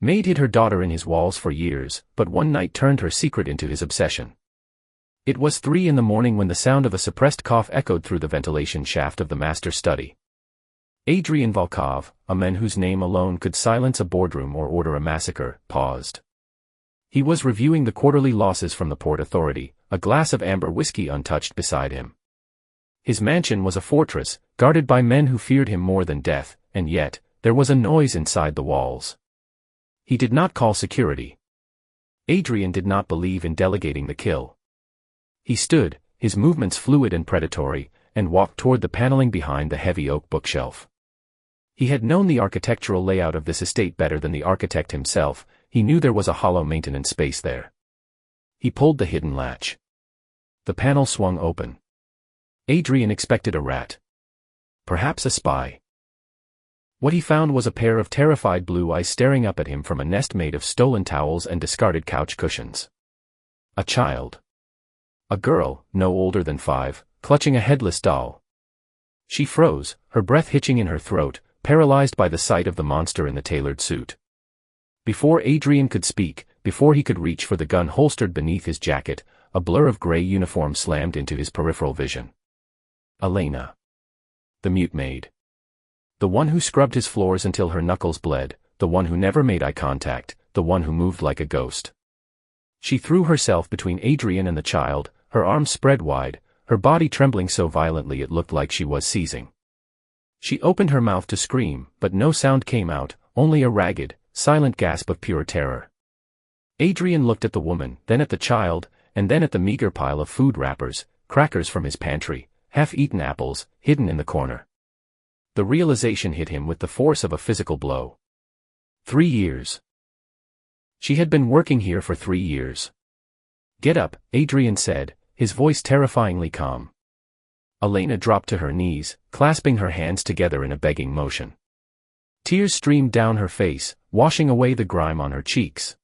Maid hid her daughter in his walls for years, but one night turned her secret into his obsession. It was 3 in the morning when the sound of a suppressed cough echoed through the ventilation shaft of the master study. Adrian Volkov, a man whose name alone could silence a boardroom or order a massacre, paused. He was reviewing the quarterly losses from the Port Authority, a glass of amber whiskey untouched beside him. His mansion was a fortress, guarded by men who feared him more than death, and yet, there was a noise inside the walls. He did not call security. Adrian did not believe in delegating the kill. He stood, his movements fluid and predatory, and walked toward the paneling behind the heavy oak bookshelf. He had known the architectural layout of this estate better than the architect himself. He knew there was a hollow maintenance space there. He pulled the hidden latch. The panel swung open. Adrian expected a rat. Perhaps a spy. What he found was a pair of terrified blue eyes staring up at him from a nest made of stolen towels and discarded couch cushions. A child. A girl, no older than 5, clutching a headless doll. She froze, her breath hitching in her throat, paralyzed by the sight of the monster in the tailored suit. Before Adrian could speak, before he could reach for the gun holstered beneath his jacket, a blur of gray uniform slammed into his peripheral vision. Elena. The mute maid. The one who scrubbed his floors until her knuckles bled, the one who never made eye contact, the one who moved like a ghost. She threw herself between Adrian and the child, her arms spread wide, her body trembling so violently it looked like she was seizing. She opened her mouth to scream, but no sound came out, only a ragged, silent gasp of pure terror. Adrian looked at the woman, then at the child, and then at the meager pile of food wrappers, crackers from his pantry, half-eaten apples, hidden in the corner. The realization hit him with the force of a physical blow. 3 years. She had been working here for 3 years. Get up, Adrian said, his voice terrifyingly calm. Elena dropped to her knees, clasping her hands together in a begging motion. Tears streamed down her face, washing away the grime on her cheeks.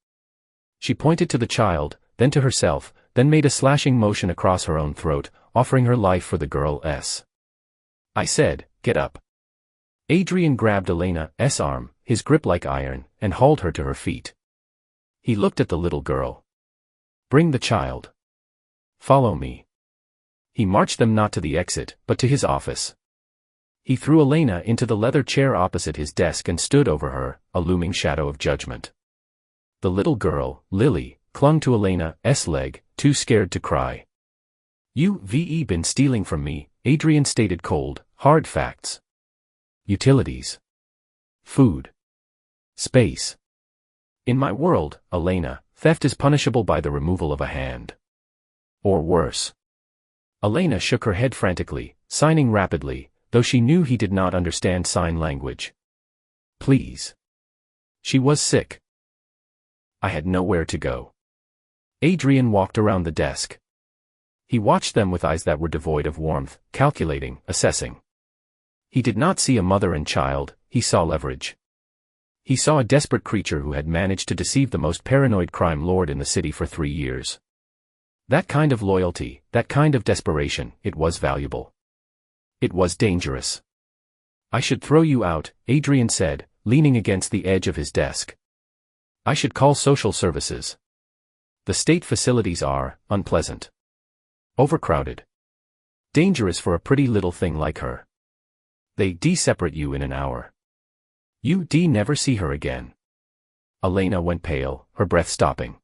She pointed to the child, then to herself, then made a slashing motion across her own throat, offering her life for the girl's. I said, get up. Adrian grabbed Elena's arm, his grip like iron, and hauled her to her feet. He looked at the little girl. Bring the child. Follow me. He marched them not to the exit, but to his office. He threw Elena into the leather chair opposite his desk and stood over her, a looming shadow of judgment. The little girl, Lily, clung to Elena's leg, too scared to cry. You've been stealing from me, Adrian stated cold, hard facts. Utilities. Food. Space. In my world, Elena, theft is punishable by the removal of a hand. Or worse. Elena shook her head frantically, signing rapidly, though she knew he did not understand sign language. Please. She was sick. I had nowhere to go. Adrian walked around the desk. He watched them with eyes that were devoid of warmth, calculating, assessing. He did not see a mother and child, he saw leverage. He saw a desperate creature who had managed to deceive the most paranoid crime lord in the city for 3 years. That kind of loyalty, that kind of desperation, it was valuable. It was dangerous. I should throw you out, Adrian said, leaning against the edge of his desk. I should call social services. The state facilities are unpleasant. Overcrowded. Dangerous for a pretty little thing like her. They separate you in an hour. You never see her again. Elena went pale, her breath stopping.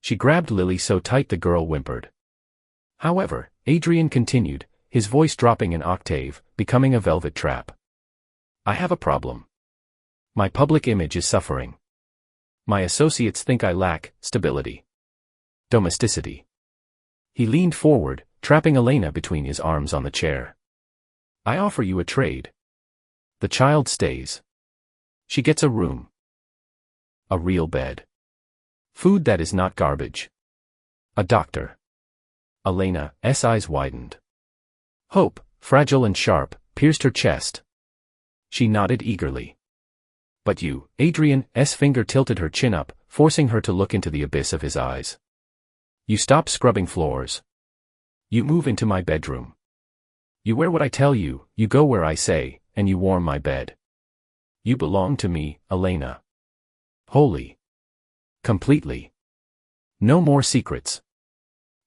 She grabbed Lily so tight the girl whimpered. However, Adrian continued, his voice dropping an octave, becoming a velvet trap. I have a problem. My public image is suffering. My associates think I lack stability. Domesticity. He leaned forward, trapping Elena between his arms on the chair. I offer you a trade. The child stays. She gets a room. A real bed. Food that is not garbage. A doctor. Elena's eyes widened. Hope, fragile and sharp, pierced her chest. She nodded eagerly. But you, Adrian's finger tilted her chin up, forcing her to look into the abyss of his eyes. You stop scrubbing floors. You move into my bedroom. You wear what I tell you, you go where I say, and you warm my bed. You belong to me, Elena. Hope. Wholly. Completely. No more secrets.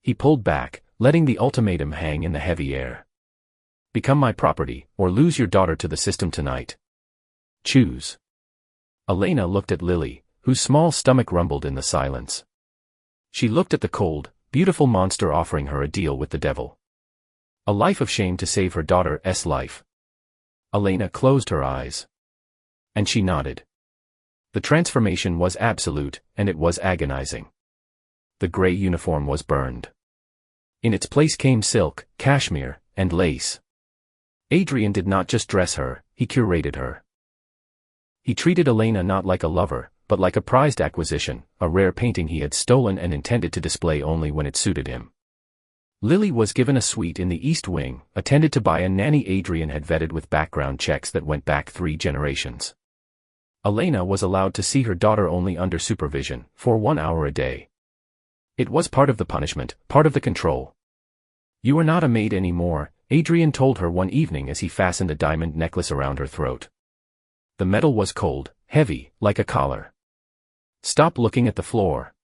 He pulled back, letting the ultimatum hang in the heavy air. Become my property, or lose your daughter to the system tonight. Choose. Elena looked at Lily, whose small stomach rumbled in the silence. She looked at the cold, beautiful monster offering her a deal with the devil. A life of shame to save her daughter's life. Elena closed her eyes. And she nodded. The transformation was absolute, and it was agonizing. The gray uniform was burned. In its place came silk, cashmere, and lace. Adrian did not just dress her, he curated her. He treated Elena not like a lover, but like a prized acquisition, a rare painting he had stolen and intended to display only when it suited him. Lily was given a suite in the East Wing, attended to by a nanny Adrian had vetted with background checks that went back 3 generations. Elena was allowed to see her daughter only under supervision, for 1 hour a day. It was part of the punishment, part of the control. You are not a maid anymore, Adrian told her one evening as he fastened a diamond necklace around her throat. The metal was cold, heavy, like a collar. Stop looking at the floor.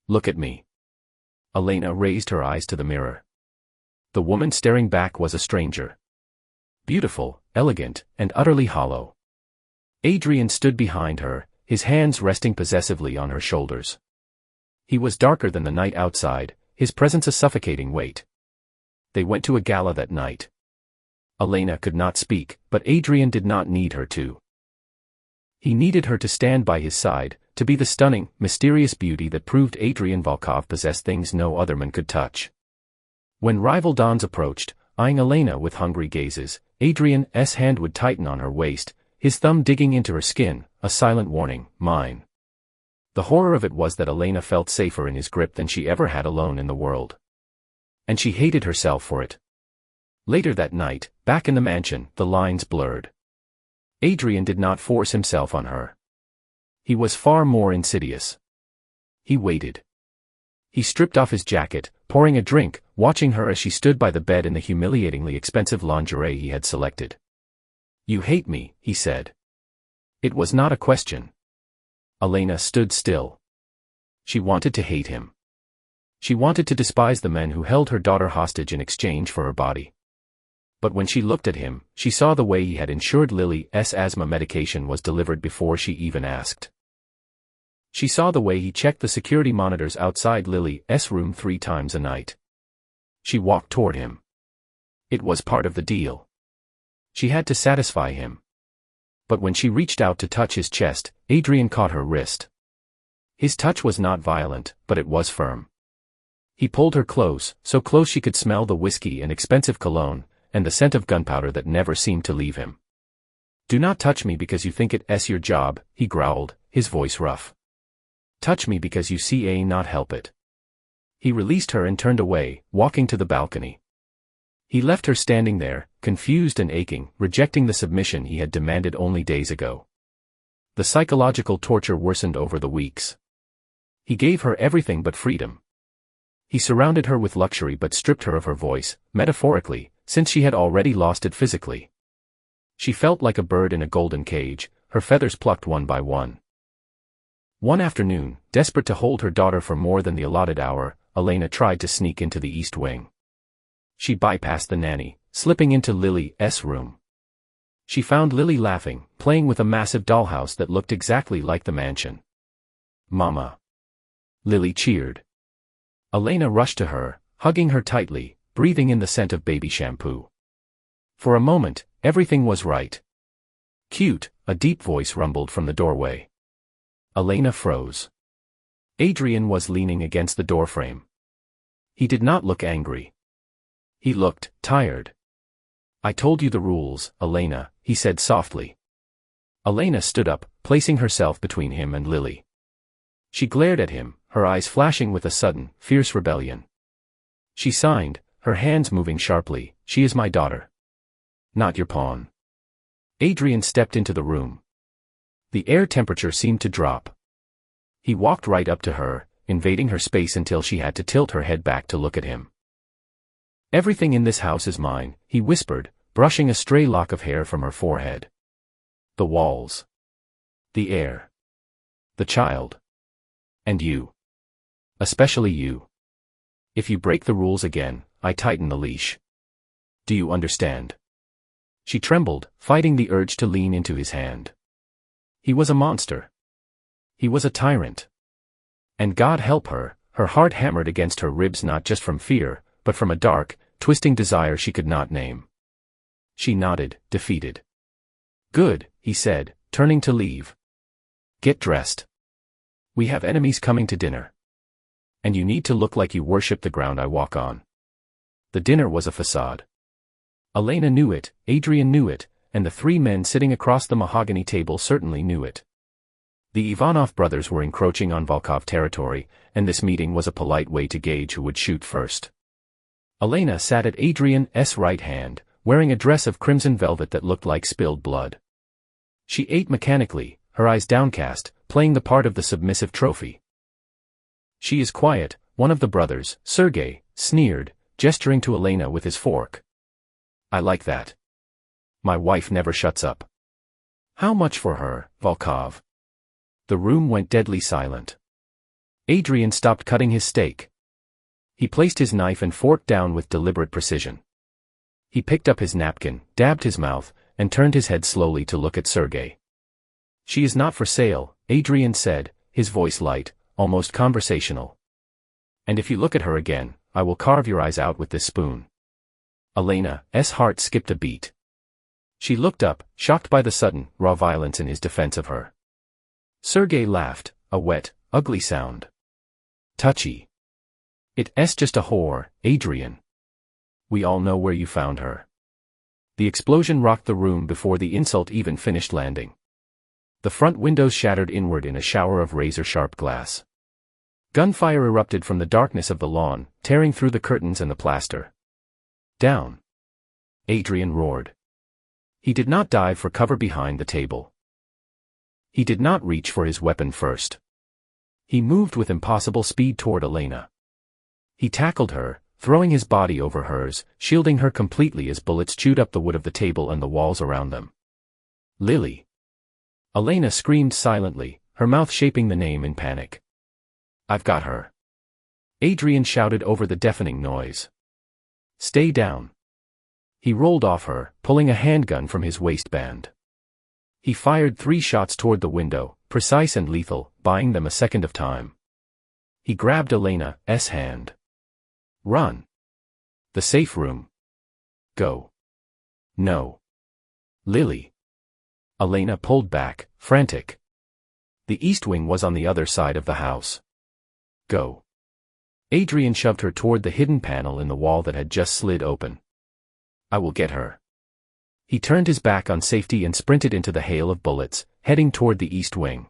Look at me. Elena raised her eyes to the mirror. The woman staring back was a stranger. Beautiful, elegant, and utterly hollow. Adrian stood behind her, his hands resting possessively on her shoulders. He was darker than the night outside, his presence a suffocating weight. They went to a gala that night. Elena could not speak, but Adrian did not need her to. He needed her to stand by his side, to be the stunning, mysterious beauty that proved Adrian Volkov possessed things no other man could touch. When rival dons approached, eyeing Elena with hungry gazes, Adrian's hand would tighten on her waist, his thumb digging into her skin, a silent warning, mine. The horror of it was that Elena felt safer in his grip than she ever had alone in the world. And she hated herself for it. Later that night, back in the mansion, the lines blurred. Adrian did not force himself on her. He was far more insidious. He waited. He stripped off his jacket, pouring a drink, watching her as she stood by the bed in the humiliatingly expensive lingerie he had selected. You hate me, he said. It was not a question. Elena stood still. She wanted to hate him. She wanted to despise the men who held her daughter hostage in exchange for her body. But when she looked at him, she saw the way he had ensured Lily's asthma medication was delivered before she even asked. She saw the way he checked the security monitors outside Lily's room 3 times a night. She walked toward him. It was part of the deal. She had to satisfy him. But when she reached out to touch his chest, Adrian caught her wrist. His touch was not violent, but it was firm. He pulled her close, so close she could smell the whiskey and expensive cologne, and the scent of gunpowder that never seemed to leave him. Do not touch me because you think it's your job, he growled, his voice rough. Touch me because you see not help it. He released her and turned away, walking to the balcony. He left her standing there, confused and aching, rejecting the submission he had demanded only days ago. The psychological torture worsened over the weeks. He gave her everything but freedom. He surrounded her with luxury but stripped her of her voice, metaphorically, since she had already lost it physically. She felt like a bird in a golden cage, her feathers plucked one by one. One afternoon, desperate to hold her daughter for more than the allotted hour, Elena tried to sneak into the East Wing. She bypassed the nanny, slipping into Lily's room. She found Lily laughing, playing with a massive dollhouse that looked exactly like the mansion. Mama! Lily cheered. Elena rushed to her, hugging her tightly, breathing in the scent of baby shampoo. For a moment, everything was right. Cute, a deep voice rumbled from the doorway. Elena froze. Adrian was leaning against the doorframe. He did not look angry. He looked tired. I told you the rules, Elena, he said softly. Elena stood up, placing herself between him and Lily. She glared at him, her eyes flashing with a sudden, fierce rebellion. She signed, her hands moving sharply, she is my daughter. Not your pawn. Adrian stepped into the room. The air temperature seemed to drop. He walked right up to her, invading her space until she had to tilt her head back to look at him. Everything in this house is mine, he whispered, brushing a stray lock of hair from her forehead. The walls. The air. The child. And you. Especially you. If you break the rules again, I tighten the leash. Do you understand? She trembled, fighting the urge to lean into his hand. He was a monster. He was a tyrant. And God help her, her heart hammered against her ribs not just from fear, but from a dark, twisting desire she could not name. She nodded, defeated. Good, he said, turning to leave. Get dressed. We have enemies coming to dinner. And you need to look like you worship the ground I walk on. The dinner was a facade. Elena knew it, Adrian knew it, and the three men sitting across the mahogany table certainly knew it. The Ivanov brothers were encroaching on Volkov territory, and this meeting was a polite way to gauge who would shoot first. Elena sat at Adrian's right hand, wearing a dress of crimson velvet that looked like spilled blood. She ate mechanically, her eyes downcast, playing the part of the submissive trophy. She is quiet, one of the brothers, Sergei, sneered, gesturing to Elena with his fork. I like that. My wife never shuts up. How much for her, Volkov? The room went deadly silent. Adrian stopped cutting his steak. He placed his knife and fork down with deliberate precision. He picked up his napkin, dabbed his mouth, and turned his head slowly to look at Sergei. She is not for sale, Adrian said, his voice light, almost conversational. And if you look at her again, I will carve your eyes out with this spoon. Elena's heart skipped a beat. She looked up, shocked by the sudden, raw violence in his defense of her. Sergei laughed, a wet, ugly sound. Touchy. It's just a whore, Adrian. We all know where you found her. The explosion rocked the room before the insult even finished landing. The front windows shattered inward in a shower of razor-sharp glass. Gunfire erupted from the darkness of the lawn, tearing through the curtains and the plaster. Down. Adrian roared. He did not dive for cover behind the table. He did not reach for his weapon first. He moved with impossible speed toward Elena. He tackled her, throwing his body over hers, shielding her completely as bullets chewed up the wood of the table and the walls around them. Lily. Elena screamed silently, her mouth shaping the name in panic. I've got her. Adrian shouted over the deafening noise. Stay down. He rolled off her, pulling a handgun from his waistband. He fired 3 shots toward the window, precise and lethal, buying them a second of time. He grabbed Elena's hand. Run. The safe room. Go. No. Lily. Elena pulled back, frantic. The east wing was on the other side of the house. Go. Adrian shoved her toward the hidden panel in the wall that had just slid open. I will get her. He turned his back on safety and sprinted into the hail of bullets, heading toward the east wing.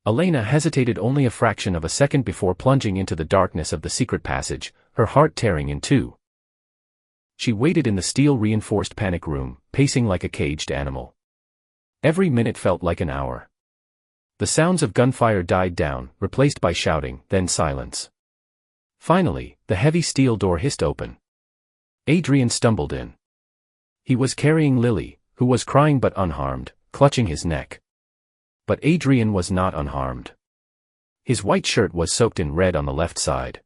Elena hesitated only a fraction of a second before plunging into the darkness of the secret passage, her heart tearing in two. She waited in the steel-reinforced panic room, pacing like a caged animal. Every minute felt like an hour. The sounds of gunfire died down, replaced by shouting, then silence. Finally, the heavy steel door hissed open. Adrian stumbled in. He was carrying Lily, who was crying but unharmed, clutching his neck. But Adrian was not unharmed. His white shirt was soaked in red on the left side.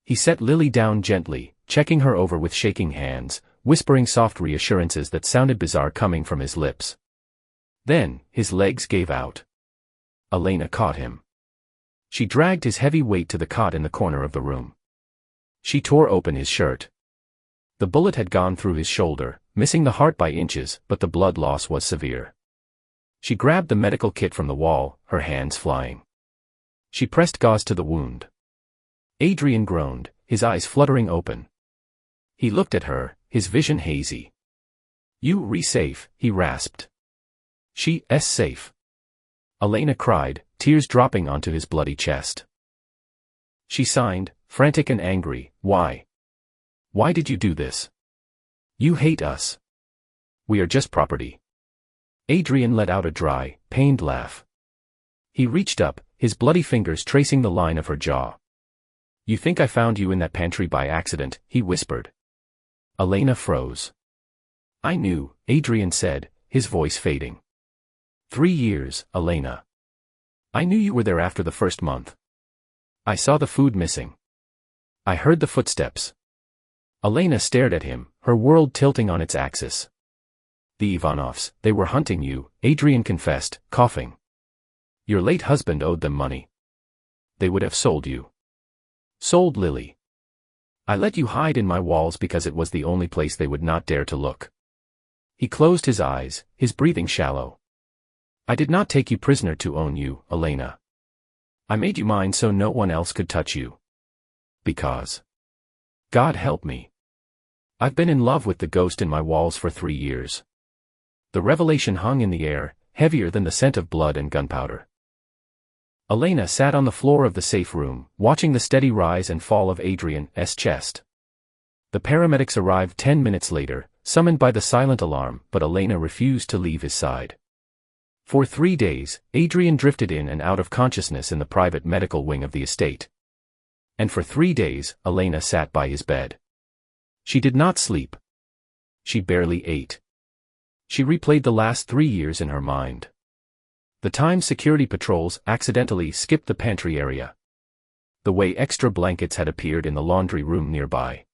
He set Lily down gently, checking her over with shaking hands, whispering soft reassurances that sounded bizarre coming from his lips. Then, his legs gave out. Elena caught him. She dragged his heavy weight to the cot in the corner of the room. She tore open his shirt. The bullet had gone through his shoulder, missing the heart by inches, but the blood loss was severe. She grabbed the medical kit from the wall, her hands flying. She pressed gauze to the wound. Adrian groaned, his eyes fluttering open. He looked at her, his vision hazy. "You safe," he rasped. "She's safe." Elena cried, tears dropping onto his bloody chest. She signed, frantic and angry, "Why? Why did you do this? You hate us. We are just property." Adrian let out a dry, pained laugh. He reached up, his bloody fingers tracing the line of her jaw. "You think I found you in that pantry by accident," he whispered. Elena froze. "I knew," Adrian said, his voice fading. 3 years, Elena. I knew you were there after the first month. I saw the food missing. I heard the footsteps. Elena stared at him, her world tilting on its axis. The Ivanovs, they were hunting you, Adrian confessed, coughing. Your late husband owed them money. They would have sold you. Sold Lily. I let you hide in my walls because it was the only place they would not dare to look. He closed his eyes, his breathing shallow. I did not take you prisoner to own you, Elena. I made you mine so no one else could touch you. Because. God help me. I've been in love with the ghost in my walls for 3 years. The revelation hung in the air, heavier than the scent of blood and gunpowder. Elena sat on the floor of the safe room, watching the steady rise and fall of Adrian's chest. The paramedics arrived 10 minutes later, summoned by the silent alarm, but Elena refused to leave his side. For 3 days, Adrian drifted in and out of consciousness in the private medical wing of the estate. And for 3 days, Elena sat by his bed. She did not sleep. She barely ate. She replayed the last 3 years in her mind. The time security patrols accidentally skipped the pantry area. The way extra blankets had appeared in the laundry room nearby.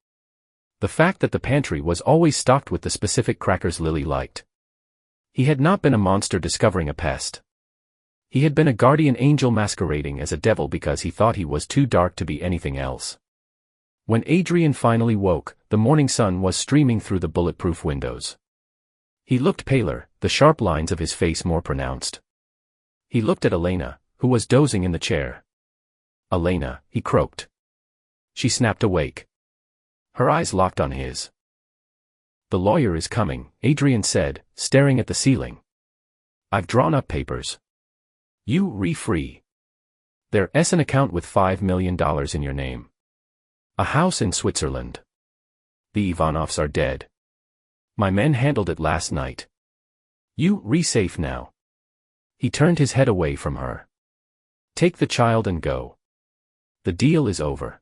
The fact that the pantry was always stocked with the specific crackers Lily liked. He had not been a monster discovering a pest. He had been a guardian angel masquerading as a devil because he thought he was too dark to be anything else. When Adrian finally woke, the morning sun was streaming through the bulletproof windows. He looked paler, the sharp lines of his face more pronounced. He looked at Elena, who was dozing in the chair. Elena, he croaked. She snapped awake. Her eyes locked on his. The lawyer is coming, Adrian said, staring at the ceiling. I've drawn up papers. You free. There's an account with $5 million in your name. A house in Switzerland. The Ivanovs are dead. My men handled it last night. You safe now. He turned his head away from her. Take the child and go. The deal is over.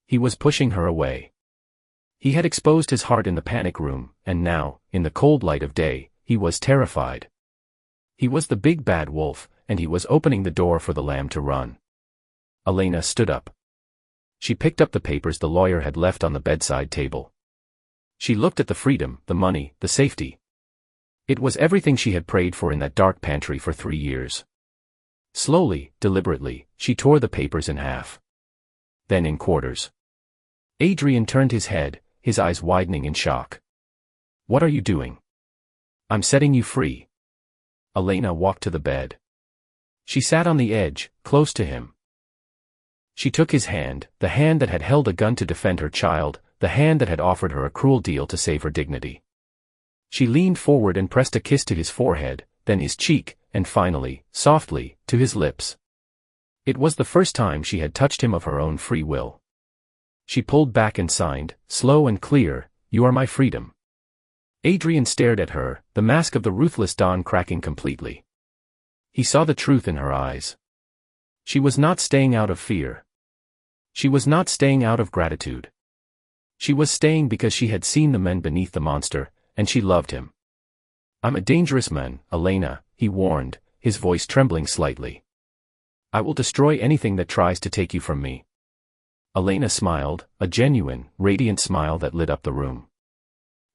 He was pushing her away. He had exposed his heart in the panic room, and now, in the cold light of day, he was terrified. He was the big bad wolf, and he was opening the door for the lamb to run. Elena stood up. She picked up the papers the lawyer had left on the bedside table. She looked at the freedom, the money, the safety. It was everything she had prayed for in that dark pantry for 3 years. Slowly, deliberately, she tore the papers in half. Then in quarters. Adrian turned his head, his eyes widening in shock. What are you doing? I'm setting you free. Elena walked to the bed. She sat on the edge, close to him. She took his hand, the hand that had held a gun to defend her child, the hand that had offered her a cruel deal to save her dignity. She leaned forward and pressed a kiss to his forehead, then his cheek, and finally, softly, to his lips. It was the first time she had touched him of her own free will. She pulled back and signed, slow and clear, "You are my freedom." Adrian stared at her, the mask of the ruthless Don cracking completely. He saw the truth in her eyes. She was not staying out of fear. She was not staying out of gratitude. She was staying because she had seen the men beneath the monster, and she loved him. I'm a dangerous man, Elena, he warned, his voice trembling slightly. I will destroy anything that tries to take you from me. Elena smiled, a genuine, radiant smile that lit up the room.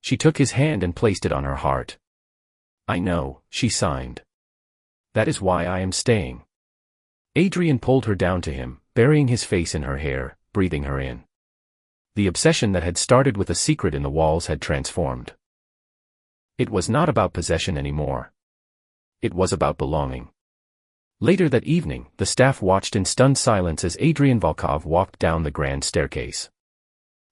She took his hand and placed it on her heart. I know, she signed. That is why I am staying. Adrian pulled her down to him, burying his face in her hair, breathing her in. The obsession that had started with a secret in the walls had transformed. It was not about possession anymore. It was about belonging. Later that evening, the staff watched in stunned silence as Adrian Volkov walked down the grand staircase.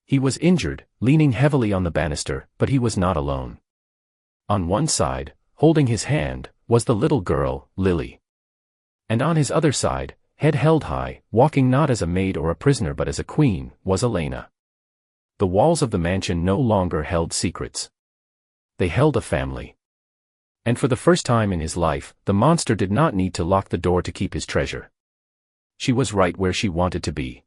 He was injured, leaning heavily on the banister, but he was not alone. On one side, holding his hand, was the little girl, Lily. And on his other side, head held high, walking not as a maid or a prisoner but as a queen, was Elena. The walls of the mansion no longer held secrets. They held a family. And for the first time in his life, the monster did not need to lock the door to keep his treasure. She was right where she wanted to be.